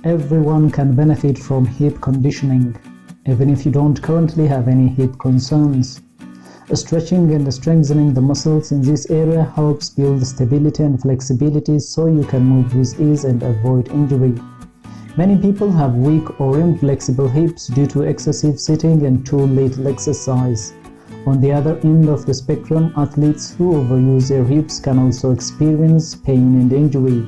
Everyone can benefit from hip conditioning, even if you don't currently have any hip concerns. Stretching and strengthening the muscles in this area helps build stability and flexibility so you can move with ease and avoid injury. Many people have weak or inflexible hips due to excessive sitting and too little exercise. On the other end of the spectrum, athletes who overuse their hips can also experience pain and injury.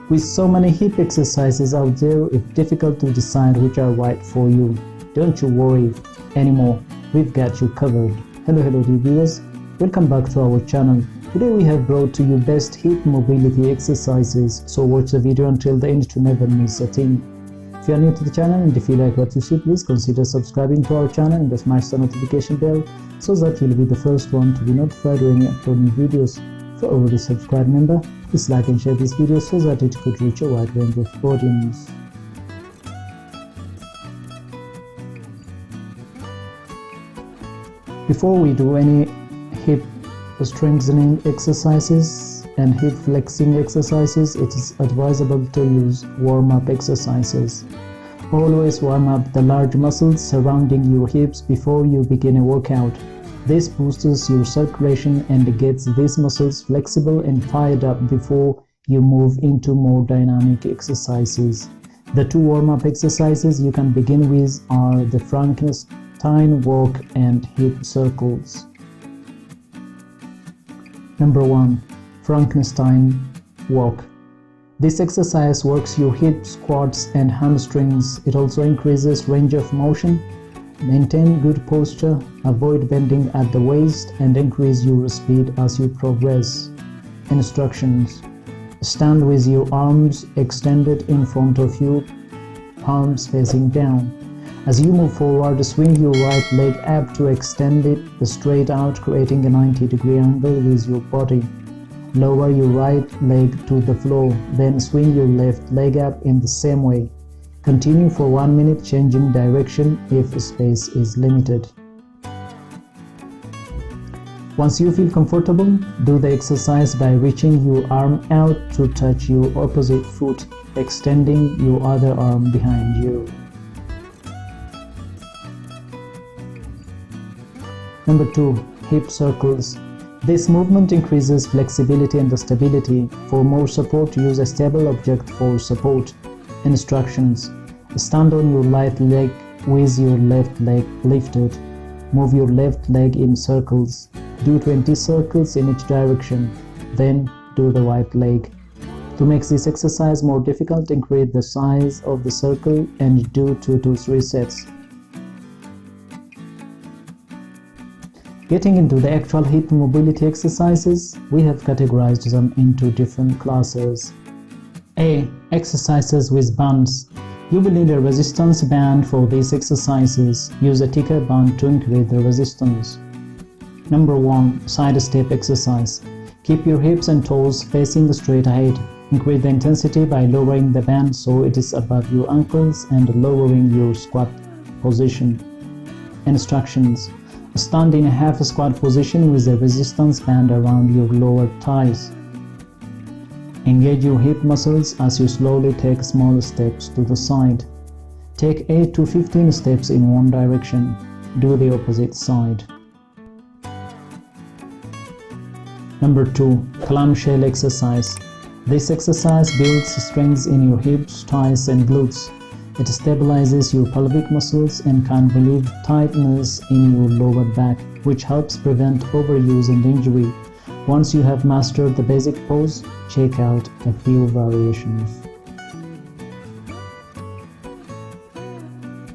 With so many hip exercises out there, it's difficult to decide which are right for you. Don't you worry anymore, we've got you covered. Hello dear viewers, welcome back to our channel. Today we have brought to you best hip mobility exercises, so watch the video until the end to never miss a thing. If you are new to the channel and if you like what you see, please consider subscribing to our channel and smash the notification bell so that you'll be the first one to be notified when we upload new videos. For already subscribed member, please like and share this video so that it could reach a wide range of audience. Before we do any hip strengthening exercises and hip flexing exercises, it is advisable to use warm-up exercises. Always warm up the large muscles surrounding your hips before you begin a workout. This boosts your circulation and gets these muscles flexible and fired up before you move into more dynamic exercises. The two warm-up exercises you can begin with are the Frankenstein walk and hip circles. Number 1. Frankenstein walk. This exercise works your hips, quads and hamstrings. It also increases range of motion. Maintain good posture, avoid bending at the waist and increase your speed as you progress. Instructions: stand with your arms extended in front of you, palms facing down. As you move forward, swing your right leg up to extend it straight out, creating a 90-degree angle with your body. Lower your right leg to the floor, then swing your left leg up in the same way. Continue for 1 minute, changing direction if space is limited. Once you feel comfortable, do the exercise by reaching your arm out to touch your opposite foot, extending your other arm behind you. Number 2. Hip circles. This movement increases flexibility and stability. For more support, use a stable object for support. Instructions: stand on your right leg with your left leg lifted. Move your left leg in circles. Do 20 circles in each direction. Then do the right leg. To make this exercise more difficult, increase the size of the circle and do 2 to 3 sets. Getting into the actual hip mobility exercises, we have categorized them into different classes. A. Exercises with bands. You will need a resistance band for these exercises. Use a thicker band to increase the resistance. Number 1. Side step exercise. Keep your hips and toes facing straight ahead. Increase the intensity by lowering the band so it is above your ankles and lowering your squat position. Instructions: stand in a half squat position with a resistance band around your lower thighs. Engage your hip muscles as you slowly take small steps to the side. Take 8 to 15 steps in one direction. Do the opposite side. Number 2. Clamshell exercise. This exercise builds strength in your hips, thighs and glutes. It stabilizes your pelvic muscles and can relieve tightness in your lower back, which helps prevent overuse and injury. Once you have mastered the basic pose, check out a few variations.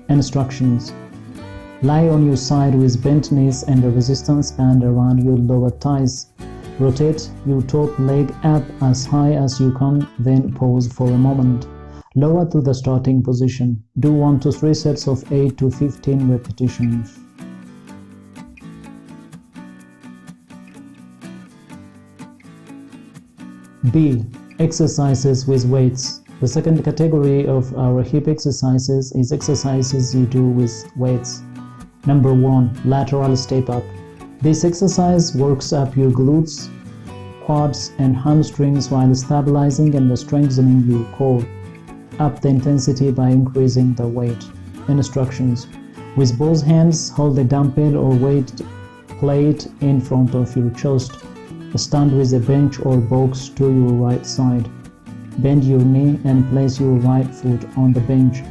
Instructions: lie on your side with bent knees and a resistance band around your lower thighs. Rotate your top leg up as high as you can, then pause for a moment. Lower to the starting position. Do 1 to 3 sets of 8 to 15 repetitions. B. Exercises with weights. The second category of our hip exercises is exercises you do with weights. Number 1. Lateral step up. This exercise works up your glutes, quads and hamstrings while stabilizing and strengthening your core. up the intensity by increasing the weight. Instructions: with both hands, hold a dumbbell or weight plate in front of your chest. Stand with a bench or box to your right side. Bend your knee and place your right foot on the bench.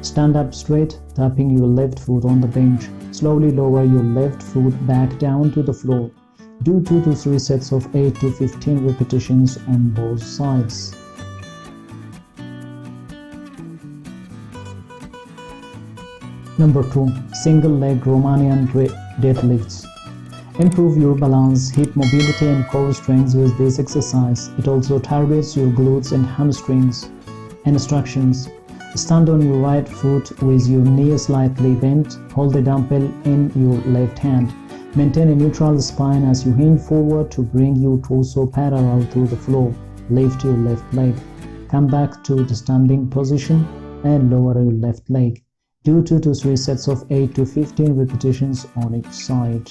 Stand up straight, tapping your left foot on the bench. Slowly lower your left foot back down to the floor. Do 2 to 3 sets of 8 to 15 repetitions on both sides. Number 2. Single leg Romanian deadlifts. Improve your balance, hip mobility and core strength with this exercise. It also targets your glutes and hamstrings. Instructions: stand on your right foot with your knee slightly bent. Hold the dumbbell in your left hand. Maintain a neutral spine as you hinge forward to bring your torso parallel to the floor. Lift your left leg. Come back to the standing position and lower your left leg. Do 2 to 3 sets of 8 to 15 repetitions on each side.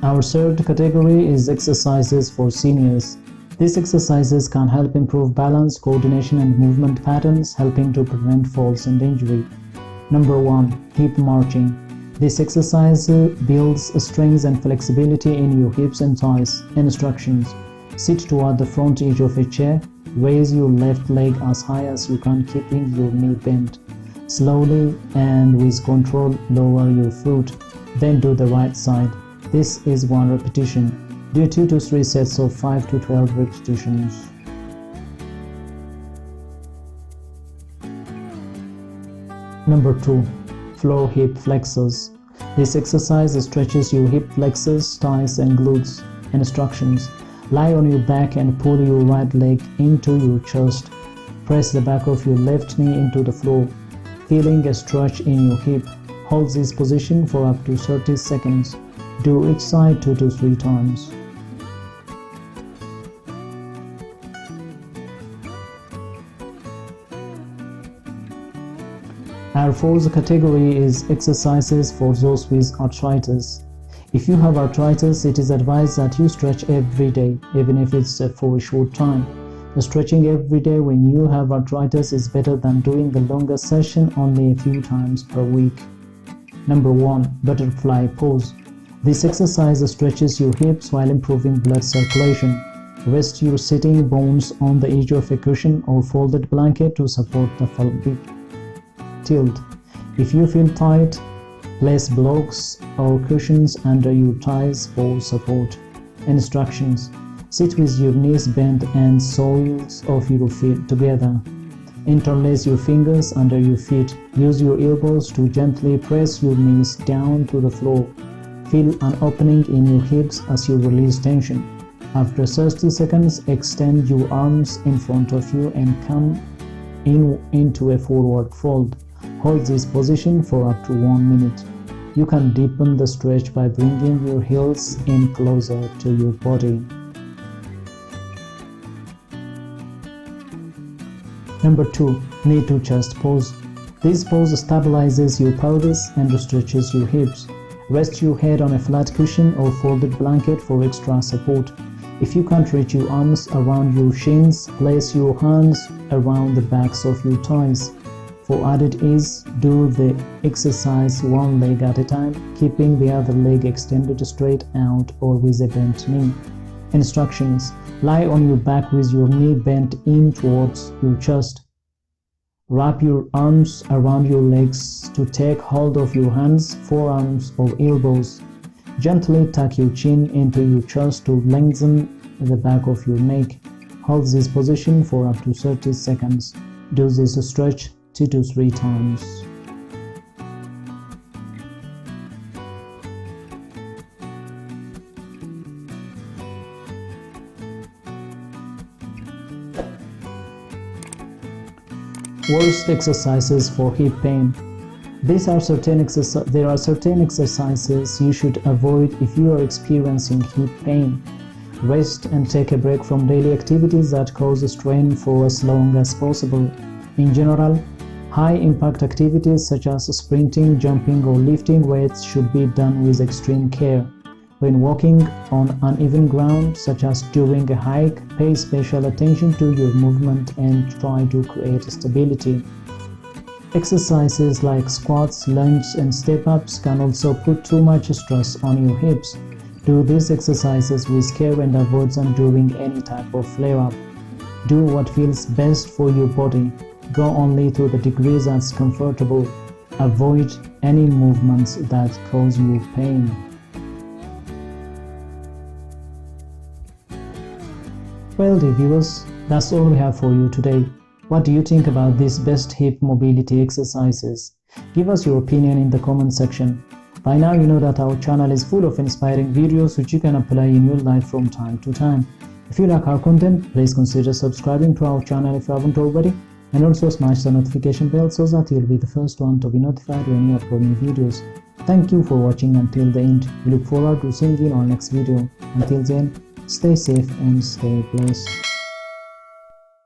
Our third category is exercises for seniors. These exercises can help improve balance, coordination and movement patterns, helping to prevent falls and injury. Number 1. Hip marching. This exercise builds strength and flexibility in your hips and thighs. Instructions: sit toward the front edge of a chair. Raise your left leg as high as you can, keeping your knee bent. Slowly and with control, lower your foot. Then do the right side. This is 1 repetition. Do 2 to 3 sets of 5 to 12 repetitions. Number 2. Floor hip flexors. This exercise stretches your hip flexors, thighs and glutes. Instructions: lie on your back and pull your right leg into your chest. Press the back of your left knee into the floor, feeling a stretch in your hip. Hold this position for up to 30 seconds. Do each side 2 to 3 times. Our fourth category is exercises for those with arthritis. If you have arthritis, it is advised that you stretch every day, even if it's for a short time. Stretching every day when you have arthritis is better than doing a longer session only a few times per week. Number 1. Butterfly pose. This exercise stretches your hips while improving blood circulation. Rest your sitting bones on the edge of a cushion or folded blanket to support the pelvic tilt. If you feel tight, place blocks or cushions under your thighs for support. Instructions: sit with your knees bent and soles of your feet together. Interlace your fingers under your feet. Use your elbows to gently press your knees down to the floor. Feel an opening in your hips as you release tension. After 30 seconds, extend your arms in front of you and come into a forward fold. Hold this position for up to 1 minute. You can deepen the stretch by bringing your heels in closer to your body. Number 2. Knee to chest pose. This pose stabilizes your pelvis and stretches your hips. Rest your head on a flat cushion or folded blanket for extra support. If you can't reach your arms around your shins, place your hands around the backs of your thighs. For added ease, do the exercise 1 leg at a time, keeping the other leg extended straight out or with a bent knee. Instructions: lie on your back with your knee bent in towards your chest. Wrap your arms around your legs to take hold of your hands, forearms or elbows. Gently tuck your chin into your chest to lengthen the back of your neck. Hold this position for up to 30 seconds. Do this stretch 2 to 3 times. Worst exercises for hip pain. There are certain exercises you should avoid if you are experiencing hip pain. Rest and take a break from daily activities that cause strain for as long as possible. In general, high-impact activities such as sprinting, jumping, or lifting weights should be done with extreme care. When walking on uneven ground, such as during a hike, pay special attention to your movement and try to create stability. Exercises like squats, lunges, and step-ups can also put too much stress on your hips. Do these exercises with care and avoid them during any type of flare-up. Do what feels best for your body. Go only to the degrees that's comfortable. Avoid any movements that cause you pain. Well, dear viewers, that's all we have for you today. What do you think about these best hip mobility exercises? Give us your opinion in the comment section. By now you know that our channel is full of inspiring videos which you can apply in your life from time to time. If you like our content, please consider subscribing to our channel if you haven't already, and also smash the notification bell so that you'll be the first one to be notified when we upload new videos. Thank you for watching until the end. We look forward to seeing you in our next video. Until then, stay safe and stay blessed.